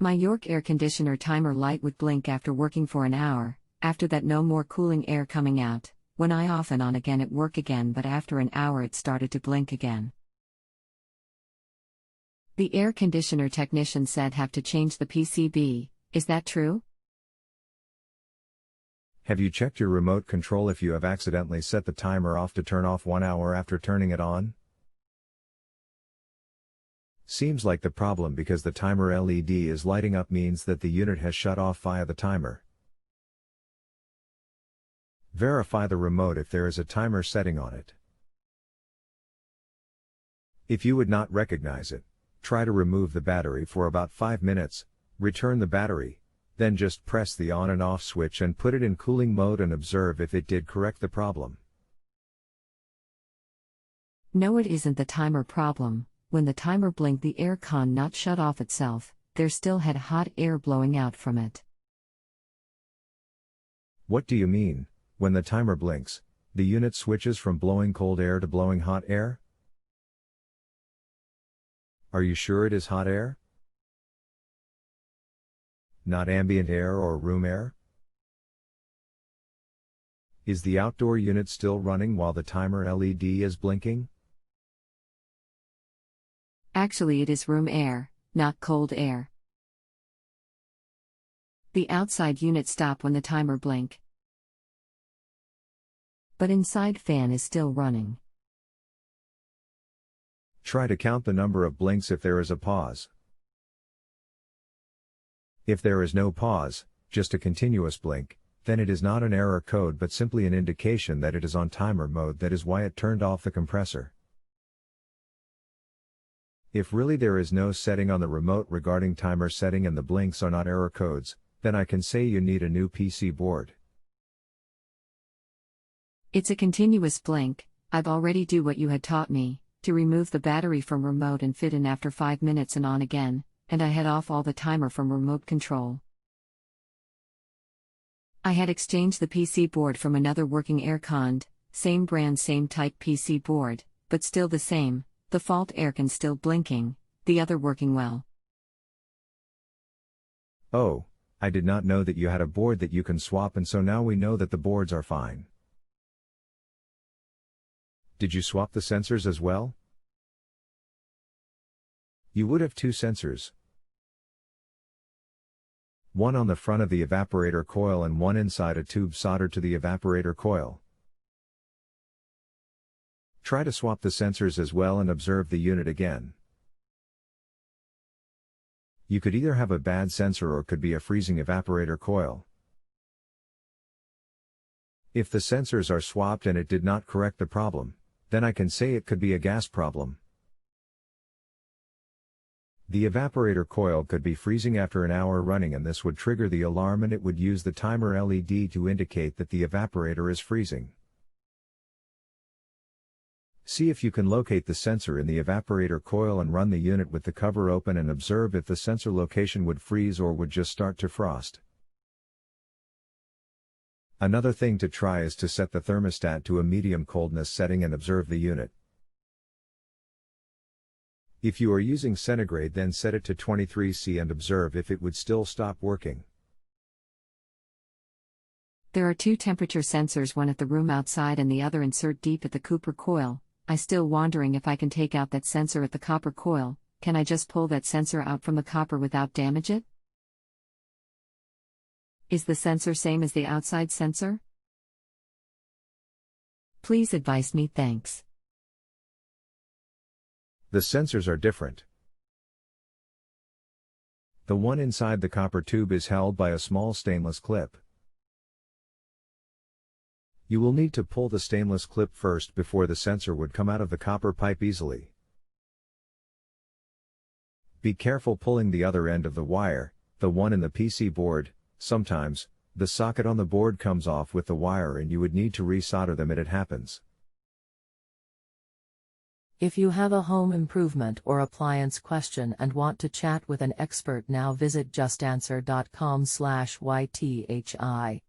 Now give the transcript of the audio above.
My York air conditioner timer light would blink after working for an hour. After that, no more cooling air coming out. When I off and on again, it work again, but after an hour it started to blink again. The air conditioner technician said have to change the PCB. Is that true? Have you checked your remote control if you have accidentally set the timer off to turn off 1 hour after turning it on? Seems like the problem because the timer LED is lighting up means that the unit has shut off via the timer. Verify the remote if there is a timer setting on it. If you would not recognize it, try to remove the battery for about 5 minutes, return the battery, then just press the on and off switch and put it in cooling mode and observe if it did correct the problem. No, it isn't the timer problem. When the timer blinked, the air con not shut off itself, there still had hot air blowing out from it. What do you mean? When the timer blinks, the unit switches from blowing cold air to blowing hot air? Are you sure it is hot air? Not ambient air or room air? Is the outdoor unit still running while the timer LED is blinking? Actually, it is room air, not cold air. The outside unit stop when the timer blink. But inside fan is still running. Try to count the number of blinks if there is a pause. If there is no pause, just a continuous blink, then it is not an error code but simply an indication that it is on timer mode. That is why it turned off the compressor. If really there is no setting on the remote regarding timer setting and the blinks are not error codes, then I can say you need a new PC board. It's a continuous blink. I've already do what you had taught me, to remove the battery from remote and fit in after 5 minutes and on again, and I had off all the timer from remote control. I had exchanged the PC board from another working aircon, same brand same type PC board, but still the same, the fault aircon still blinking, the other working well. Oh, I did not know that you had a board that you can swap, and so now we know that the boards are fine. Did you swap the sensors as well? You would have 2 sensors. One on the front of the evaporator coil and one inside a tube soldered to the evaporator coil. Try to swap the sensors as well and observe the unit again. You could either have a bad sensor or could be a freezing evaporator coil. If the sensors are swapped and it did not correct the problem, then I can say it could be a gas problem. The evaporator coil could be freezing after an hour running, and this would trigger the alarm and it would use the timer LED to indicate that the evaporator is freezing. See if you can locate the sensor in the evaporator coil and run the unit with the cover open and observe if the sensor location would freeze or would just start to frost. Another thing to try is to set the thermostat to a medium coldness setting and observe the unit. If you are using centigrade, then set it to 23°C and observe if it would still stop working. There are 2 temperature sensors, one at the room outside and the other insert deep at the copper coil. I still wondering if I can take out that sensor at the copper coil. Can I just pull that sensor out from the copper without damage it? Is the sensor same as the outside sensor? Please advise me, thanks. The sensors are different. The one inside the copper tube is held by a small stainless clip. You will need to pull the stainless clip first before the sensor would come out of the copper pipe easily. Be careful pulling the other end of the wire, the one in the PC board. Sometimes, the socket on the board comes off with the wire and you would need to resolder them if it happens. If you have a home improvement or appliance question and want to chat with an expert, now visit JustAnswer.com/YTHI.